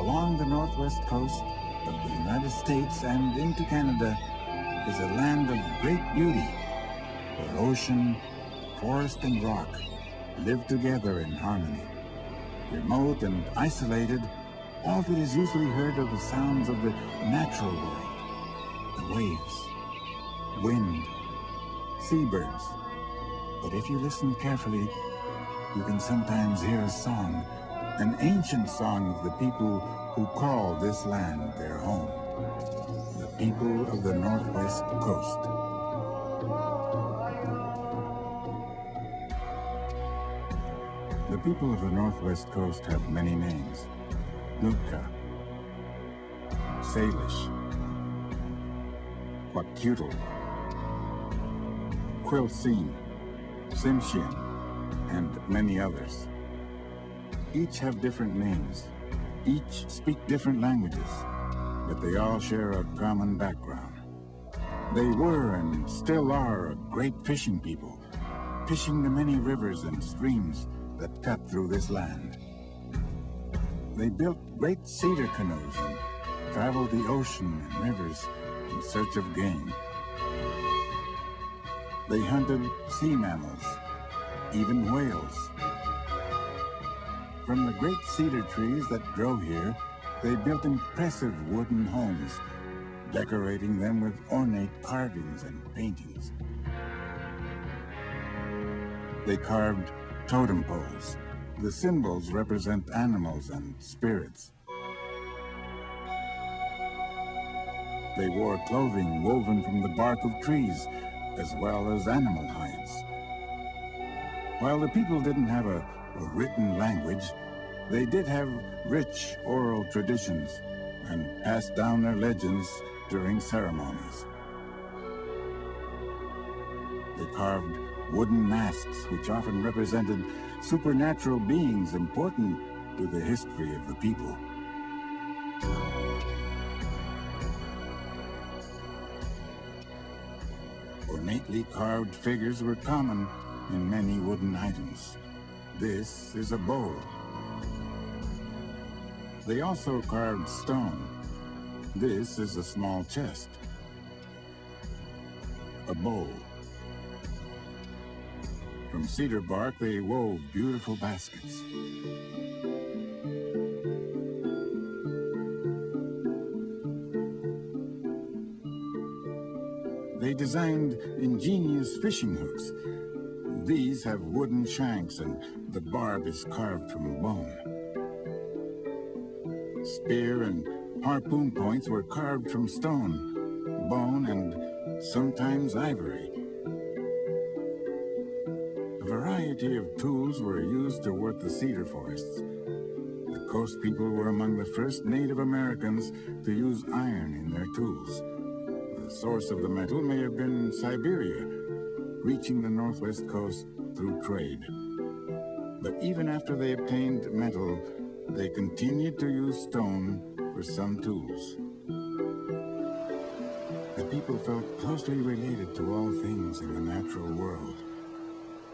Along the northwest coast of the United States and into Canada is a land of great beauty, where ocean, forest, and rock live together in harmony. Remote and isolated, all that is usually heard are the sounds of the natural world, the waves, wind, seabirds. But if you listen carefully, you can sometimes hear a song, an ancient song of the people who call this land their home, the people of the Northwest Coast. The people of the Northwest Coast have many names: Nootka, Salish, Quacutal, Quilcene, Tsimshian, and many others. Each have different names, each speak different languages, but they all share a common background. They were and still are a great fishing people, fishing the many rivers and streams that cut through this land. They built great cedar canoes and traveled the ocean and rivers in search of game. They hunted sea mammals, even whales. From the great cedar trees that grow here, they built impressive wooden homes, decorating them with ornate carvings and paintings. They carved totem poles. The symbols represent animals and spirits. They wore clothing woven from the bark of trees, as well as animal hides. While the people didn't have a written language, they did have rich oral traditions and passed down their legends during ceremonies. They carved wooden masks, which often represented supernatural beings important to the history of the people. Ornately carved figures were common in many wooden items. This is a bowl. They also carved stone. This is a small chest. A bowl. From cedar bark, they wove beautiful baskets. They designed ingenious fishing hooks. These have wooden shanks and the barb is carved from bone. Spear and harpoon points were carved from stone, bone, and sometimes ivory. A variety of tools were used to work the cedar forests. The coast people were among the first Native Americans to use iron in their tools. The source of the metal may have been Siberia, reaching the Northwest Coast through trade. But even after they obtained metal, they continued to use stone for some tools. The people felt closely related to all things in the natural world.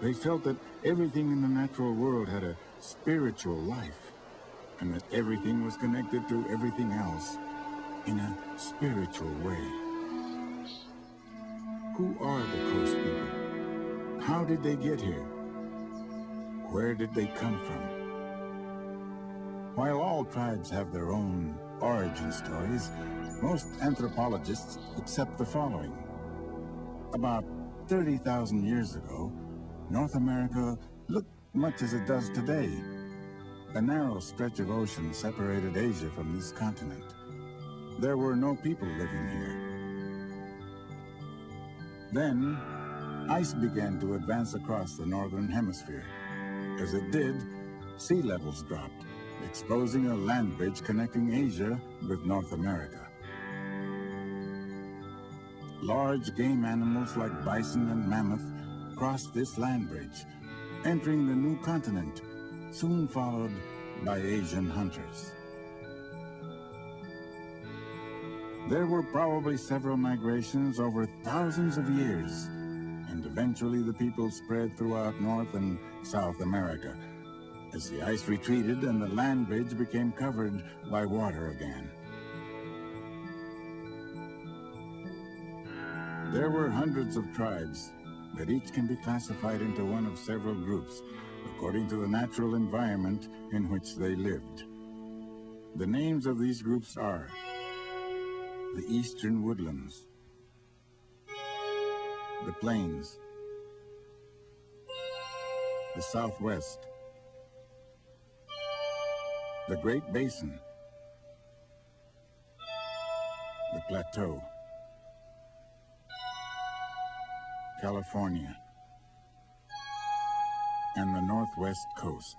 They felt that everything in the natural world had a spiritual life, and that everything was connected to everything else in a spiritual way. Who are the coast people? How did they get here? Where did they come from? While all tribes have their own origin stories, most anthropologists accept the following. About 30,000 years ago, North America looked much as it does today. A narrow stretch of ocean separated Asia from this continent. There were no people living here. Then, ice began to advance across the northern hemisphere. As it did, sea levels dropped, exposing a land bridge connecting Asia with North America. Large game animals like bison and mammoth crossed this land bridge, entering the new continent, soon followed by Asian hunters. There were probably several migrations over thousands of years, and eventually the people spread throughout North and South America. as the ice retreated and the land bridge became covered by water again. There were hundreds of tribes, but each can be classified into one of several groups, according to the natural environment in which they lived. The names of these groups are the Eastern Woodlands, the Plains, the Southwest, the Great Basin, the Plateau, California, and the Northwest Coast.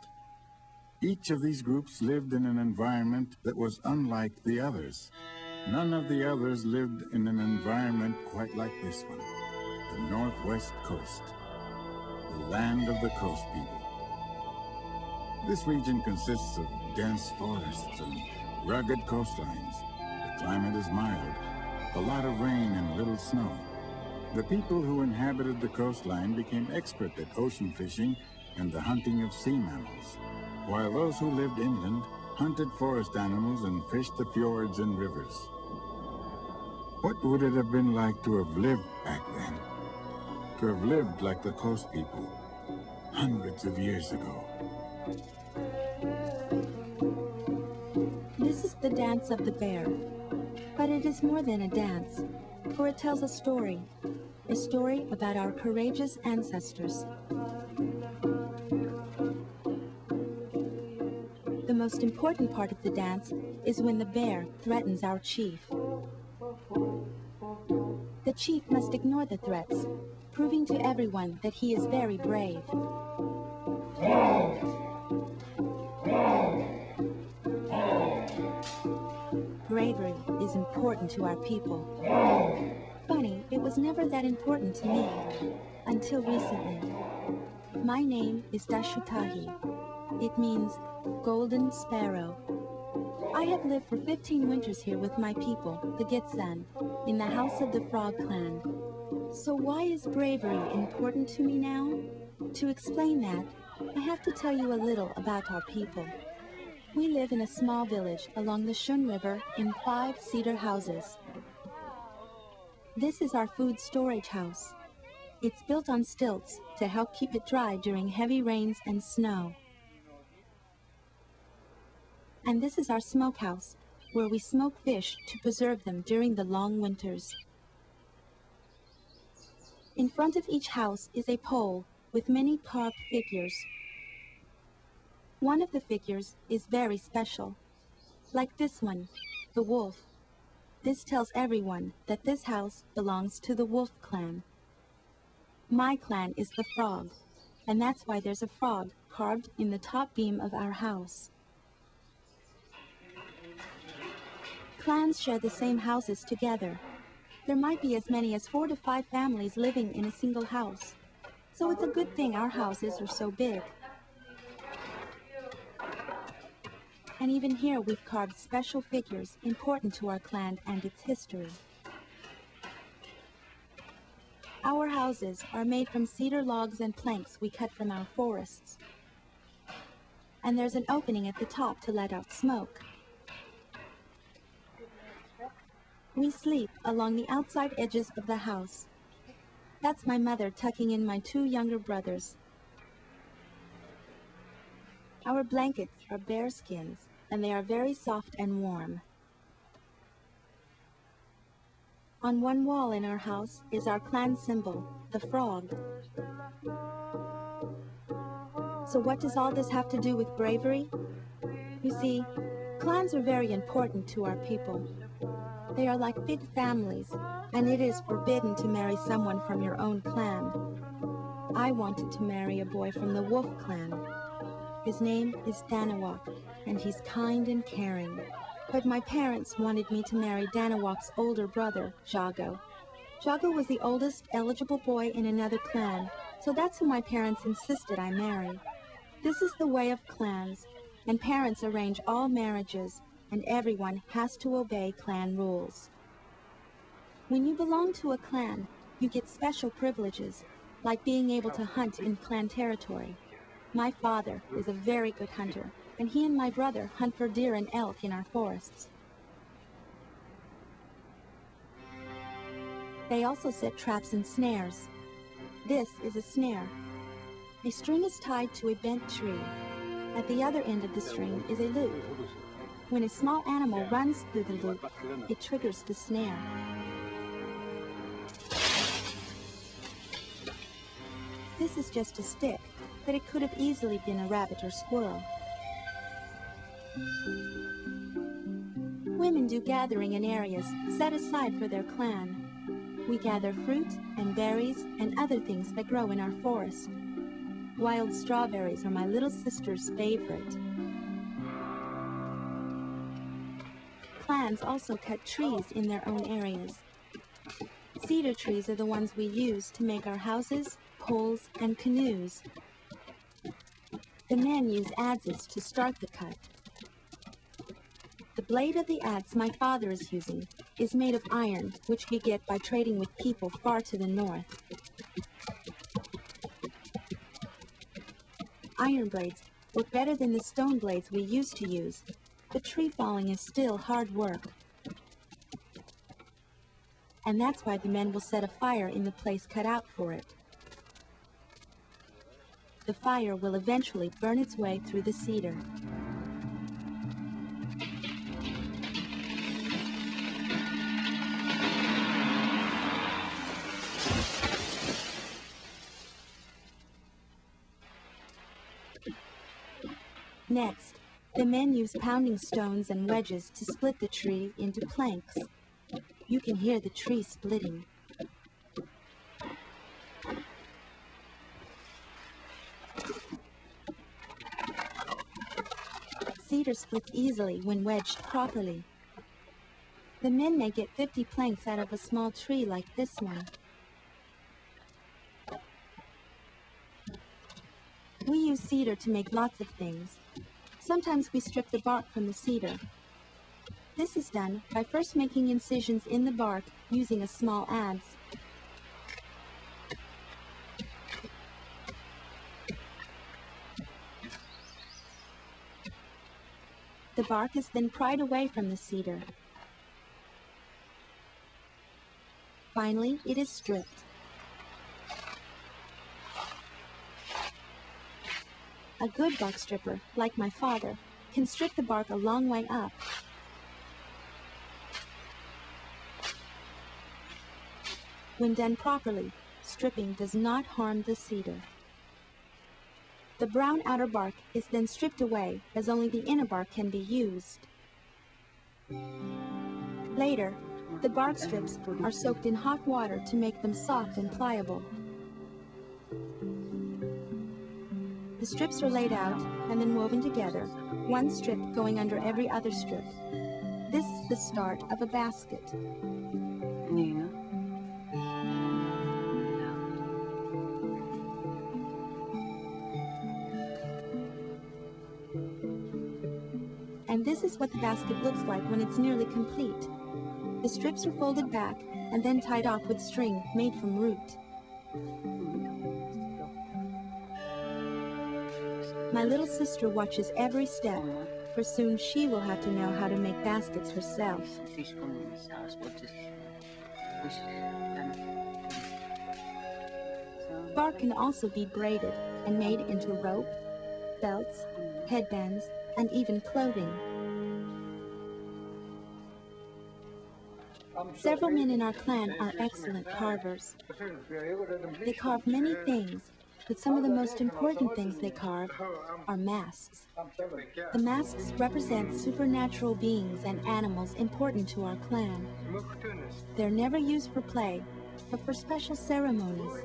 Each of these groups lived in an environment that was unlike the others. None of the others lived in an environment quite like this one, the Northwest Coast, the land of the coast people. This region consists of dense forests and rugged coastlines. The climate is mild, a lot of rain and little snow. The people who inhabited the coastline became expert at ocean fishing and the hunting of sea mammals, while those who lived inland hunted forest animals and fished the fjords and rivers. What would it have been like to have lived back then? To have lived like the coast people, hundreds of years ago. This is the dance of the bear, but it is more than a dance, for it tells a story about our courageous ancestors. The most important part of the dance is when the bear threatens our chief. The chief must ignore the threats, proving to everyone that he is very brave. Bravery is important to our people. Funny, it was never that important to me, until recently. My name is Dashutahi. It means golden sparrow. I have lived for 15 winters here with my people, the Gitsan, in the house of the Frog Clan. So why is bravery important to me now? To explain that, I have to tell you a little about our people. We live in a small village along the Shun River in 5 cedar houses. This is our food storage house. It's built on stilts to help keep it dry during heavy rains and snow. And this is our smokehouse, where we smoke fish to preserve them during the long winters. In front of each house is a pole with many carved figures. One of the figures is very special, like this one, the wolf. This tells everyone that this house belongs to the Wolf clan. My clan is the Frog, and that's why there's a frog carved in the top beam of our house. Clans share the same houses together. There might be as many as 4 to 5 families living in a single house. So it's a good thing our houses are so big. And even here we've carved special figures important to our clan and its history. Our houses are made from cedar logs and planks we cut from our forests. And there's an opening at the top to let out smoke. We sleep along the outside edges of the house. That's my mother tucking in my 2 younger brothers. Our blankets are bear skins, and they are very soft and warm. On one wall in our house is our clan symbol, the frog. So what does all this have to do with bravery? You see, clans are very important to our people. They are like big families, and it is forbidden to marry someone from your own clan. I wanted to marry a boy from the Wolf clan. His name is Danawak, and he's kind and caring. But my parents wanted me to marry Danawak's older brother, Jago. Jago was the oldest eligible boy in another clan, so that's who my parents insisted I marry. This is the way of clans, and parents arrange all marriages, and everyone has to obey clan rules. When you belong to a clan, you get special privileges, like being able to hunt in clan territory. My father is a very good hunter, and he and my brother hunt for deer and elk in our forests. They also set traps and snares. This is a snare. A string is tied to a bent tree. At the other end of the string is a loop. When a small animal runs through the loop, it triggers the snare. This is just a stick, but it could have easily been a rabbit or squirrel. Women do gathering in areas set aside for their clan. We gather fruit and berries and other things that grow in our forest. Wild strawberries are my little sister's favorite. Clans also cut trees in their own areas. Cedar trees are the ones we use to make our houses, poles, and canoes. The men use adzes to start the cut. The blade of the adze my father is using is made of iron, which we get by trading with people far to the north. Iron blades work better than the stone blades we used to use, but tree falling is still hard work. And that's why the men will set a fire in the place cut out for it. The fire will eventually burn its way through the cedar. Next, the men use pounding stones and wedges to split the tree into planks. You can hear the tree splitting. Cedar splits easily when wedged properly. The men may get 50 planks out of a small tree like this one. We use cedar to make lots of things. Sometimes we strip the bark from the cedar. This is done by first making incisions in the bark using a small adze. The bark is then pried away from the cedar. Finally, it is stripped. A good bark stripper, like my father, can strip the bark a long way up. When done properly, stripping does not harm the cedar. The brown outer bark is then stripped away, as only the inner bark can be used. Later, the bark strips are soaked in hot water to make them soft and pliable. The strips are laid out and then woven together, one strip going under every other strip. This is the start of a basket. And this is what the basket looks like when it's nearly complete. The strips are folded back and then tied off with string made from root. My little sister watches every step, for soon she will have to know how to make baskets herself. Bark can also be braided and made into rope, belts, headbands, and even clothing. Several men in our clan are excellent carvers. They carve many things, but some of the most important things they carve are masks. The masks represent supernatural beings and animals important to our clan. They're never used for play, but for special ceremonies.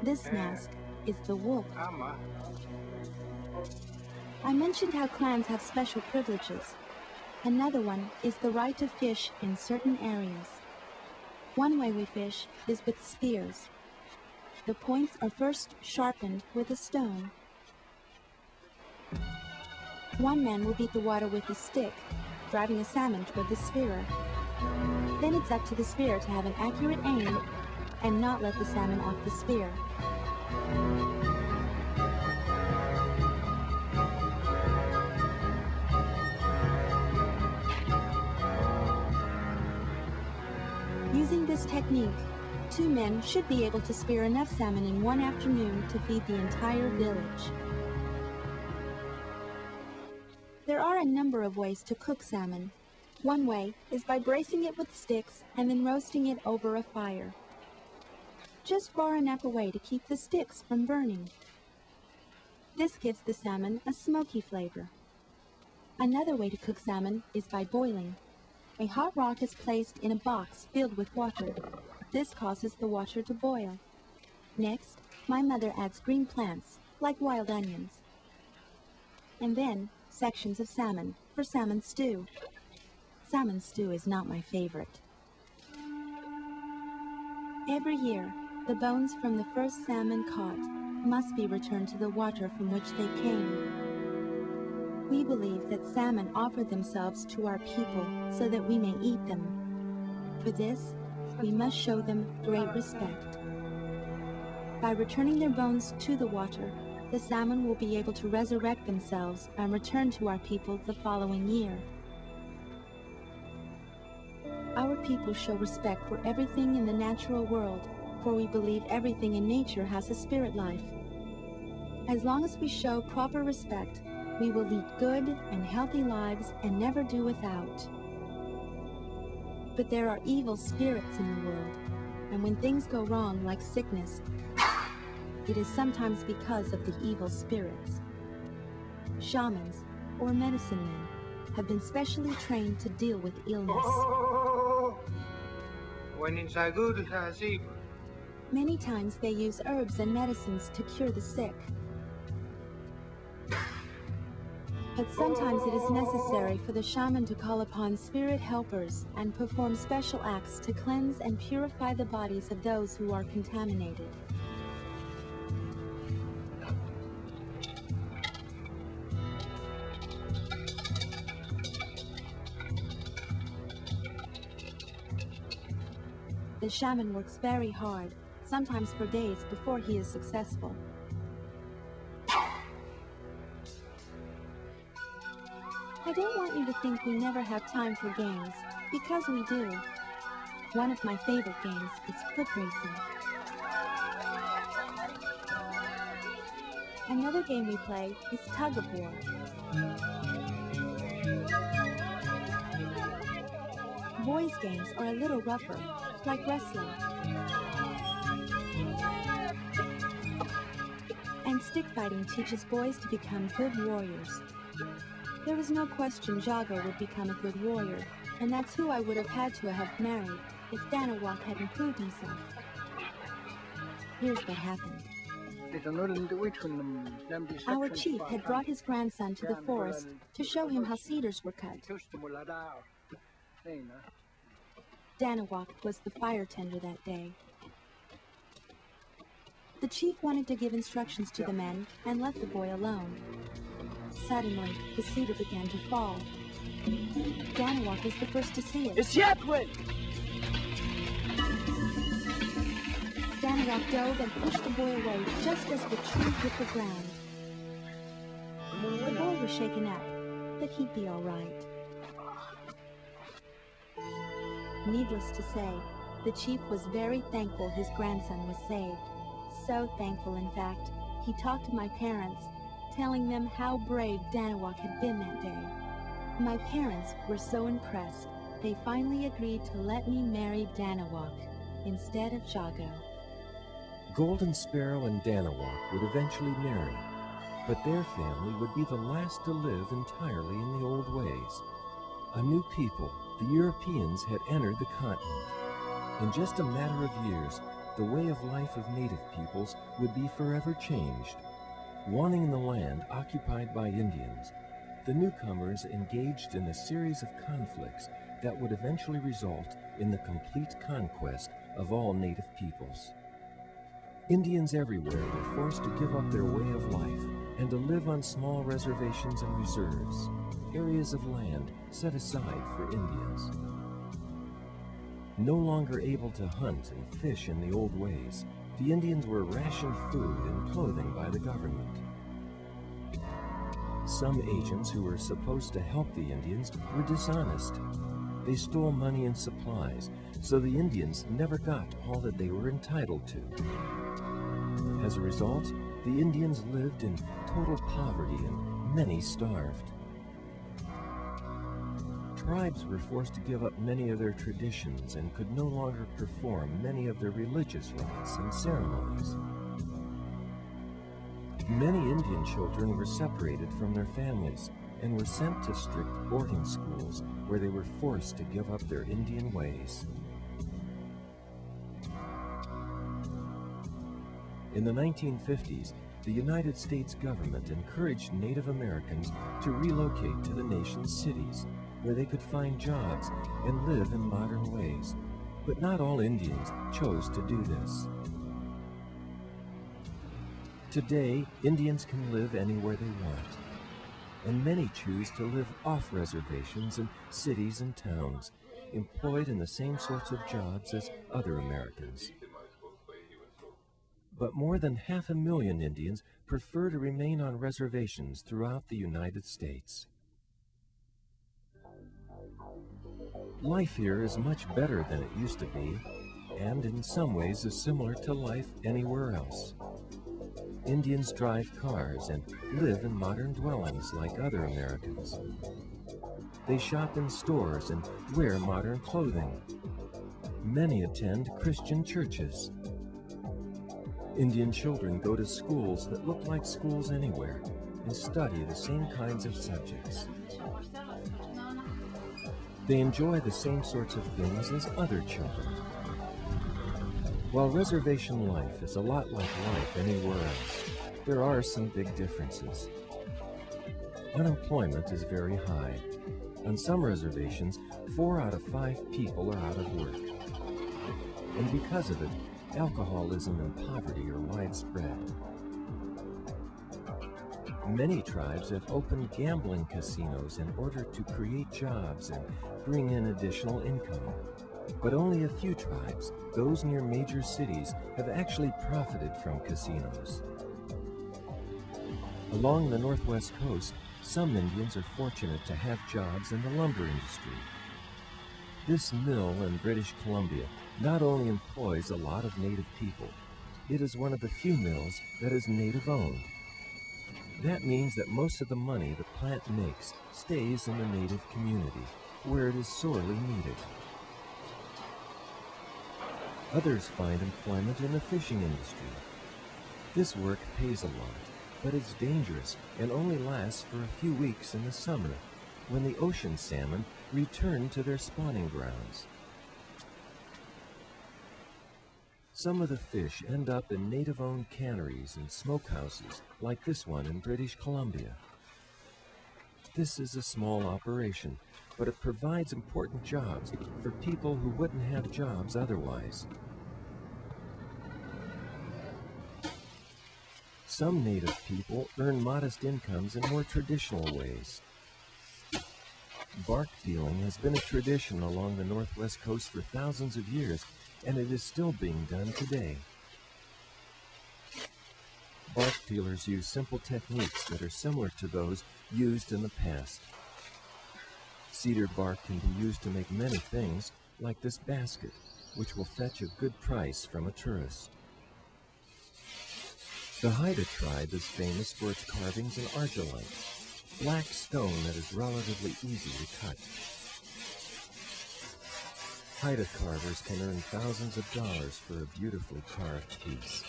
This mask is the wolf. I mentioned how clans have special privileges. Another one is the right to fish in certain areas. One way we fish is with spears. The points are first sharpened with a stone. One man will beat the water with a stick, driving a salmon toward the spearer. Then it's up to the spearer to have an accurate aim and not let the salmon off the spear. this technique, 2 men should be able to spear enough salmon in one afternoon to feed the entire village. There are a number of ways to cook salmon. One way is by bracing it with sticks and then roasting it over a fire, just far enough away to keep the sticks from burning. This gives the salmon a smoky flavor. Another way to cook salmon is by boiling. A hot rock is placed in a box filled with water. This causes the water to boil. Next, my mother adds green plants, like wild onions. And then, sections of salmon for salmon stew. Salmon stew is not my favorite. Every year, the bones from the first salmon caught must be returned to the water from which they came. We believe that salmon offer themselves to our people so that we may eat them. For this, we must show them great respect. By returning their bones to the water, the salmon will be able to resurrect themselves and return to our people the following year. Our people show respect for everything in the natural world, for we believe everything in nature has a spirit life. As long as we show proper respect, we will lead good and healthy lives and never do without. But there are evil spirits in the world, and when things go wrong, like sickness, it is sometimes because of the evil spirits. Shamans, or medicine men, have been specially trained to deal with illness. Many times they use herbs and medicines to cure the sick. But sometimes it is necessary for the shaman to call upon spirit helpers and perform special acts to cleanse and purify the bodies of those who are contaminated. The shaman works very hard, sometimes for days before he is successful. I don't want you to think we never have time for games, because we do. One of my favorite games is foot racing. Another game we play is tug of war. Boys' games are a little rougher, like wrestling. And stick fighting teaches boys to become good warriors. There was no question Jago would become a good warrior, and that's who I would have had to have married if Danawak had improved himself. Here's what happened. Our chief had brought his grandson to the forest to show him how cedars were cut. Danawak was the fire tender that day. The chief wanted to give instructions to the men and let the boy alone. Suddenly, the cedar began to fall. Danawak was the first to see it. Danawak dove and pushed the boy away just as the tree hit the ground. The boy was shaken up, but he'd be all right. Needless to say, the chief was very thankful his grandson was saved. So thankful, in fact, he talked to my parents, telling them how brave Danawak had been that day. My parents were so impressed, they finally agreed to let me marry Danawak instead of Jago. Golden Sparrow and Danawak would eventually marry, but their family would be the last to live entirely in the old ways. A new people, the Europeans, had entered the continent. In just a matter of years, the way of life of native peoples would be forever changed. Wanting in the land occupied by Indians, the newcomers engaged in a series of conflicts that would eventually result in the complete conquest of all native peoples. Indians everywhere were forced to give up their way of life and to live on small reservations and reserves, areas of land set aside for Indians. No longer able to hunt and fish in the old ways, the Indians were rationed food and clothing by the government. Some agents who were supposed to help the Indians were dishonest. They stole money and supplies, so the Indians never got all that they were entitled to. As a result, the Indians lived in total poverty and many starved. Tribes were forced to give up many of their traditions and could no longer perform many of their religious rites and ceremonies. Many Indian children were separated from their families and were sent to strict boarding schools where they were forced to give up their Indian ways. In the 1950s, the United States government encouraged Native Americans to relocate to the nation's cities, where they could find jobs and live in modern ways. But not all Indians chose to do this. Today, Indians can live anywhere they want, and many choose to live off reservations in cities and towns, employed in the same sorts of jobs as other Americans. But more than 500,000 Indians prefer to remain on reservations throughout the United States. Life here is much better than it used to be, and in some ways is similar to life anywhere else. Indians drive cars and live in modern dwellings like other Americans. They shop in stores and wear modern clothing. Many attend Christian churches. Indian children go to schools that look like schools anywhere and study the same kinds of subjects. They enjoy the same sorts of things as other children. While reservation life is a lot like life anywhere else, there are some big differences. Unemployment is very high. On some reservations, 4 out of 5 people are out of work. And because of it, alcoholism and poverty are widespread. Many tribes have opened gambling casinos in order to create jobs and bring in additional income. But only a few tribes, those near major cities, have actually profited from casinos. Along the northwest coast, some Indians are fortunate to have jobs in the lumber industry. This mill in British Columbia not only employs a lot of native people, it is one of the few mills that is native-owned. That means that most of the money the plant makes stays in the native community, where it is sorely needed. Others find employment in the fishing industry. This work pays a lot, but it's dangerous and only lasts for a few weeks in the summer, when the ocean salmon return to their spawning grounds. Some of the fish end up in native-owned canneries and smokehouses, like this one in British Columbia. This is a small operation, but it provides important jobs for people who wouldn't have jobs otherwise. Some native people earn modest incomes in more traditional ways. Bark dealing has been a tradition along the northwest coast for thousands of years, and it is still being done today. Bark dealers use simple techniques that are similar to those used in the past. Cedar bark can be used to make many things, like this basket, which will fetch a good price from a tourist. The Haida tribe is famous for its carvings in argillite, black stone that is relatively easy to cut. Haida carvers can earn thousands of dollars for a beautifully carved piece.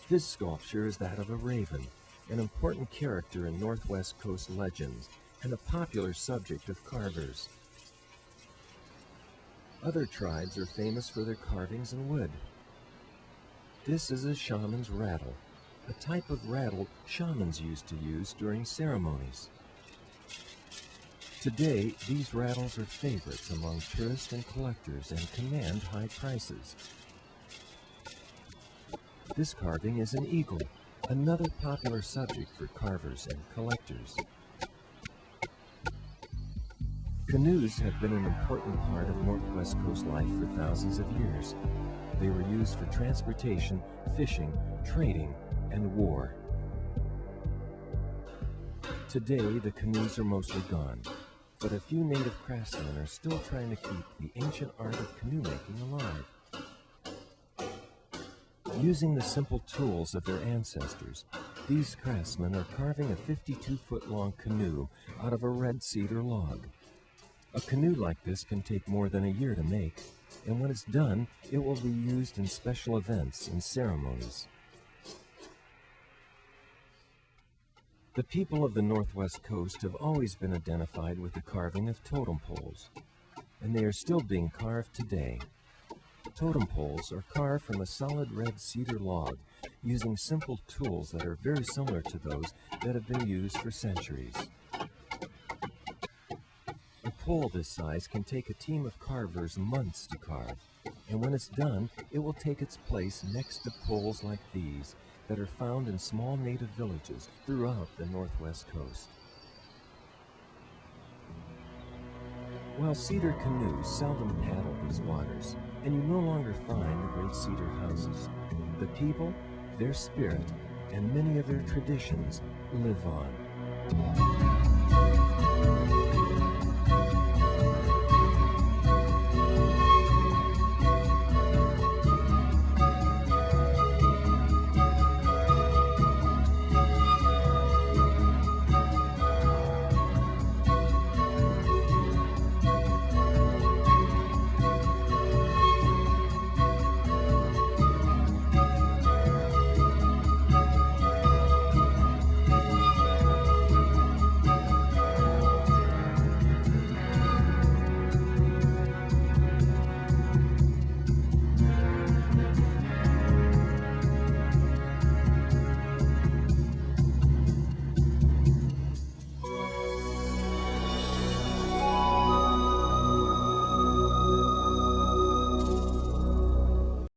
This sculpture is that of a raven, an important character in Northwest Coast legends and a popular subject of carvers. Other tribes are famous for their carvings in wood. This is a shaman's rattle, a type of rattle shamans used to use during ceremonies. Today, these rattles are favorites among tourists and collectors and command high prices. This carving is an eagle, another popular subject for carvers and collectors. Canoes have been an important part of Northwest Coast life for thousands of years. They were used for transportation, fishing, trading, and war. Today, the canoes are mostly gone, but a few native craftsmen are still trying to keep the ancient art of canoe making alive. Using the simple tools of their ancestors, these craftsmen are carving a 52-foot-long canoe out of a red cedar log. A canoe like this can take more than a year to make, and when it's done, it will be used in special events and ceremonies. The people of the Northwest Coast have always been identified with the carving of totem poles, and they are still being carved today. Totem poles are carved from a solid red cedar log using simple tools that are very similar to those that have been used for centuries. A pole this size can take a team of carvers months to carve, and when it's done, it will take its place next to poles like these that are found in small native villages throughout the Northwest Coast. While cedar canoes seldom paddle these waters, and you no longer find the great cedar houses, the people, their spirit, and many of their traditions live on.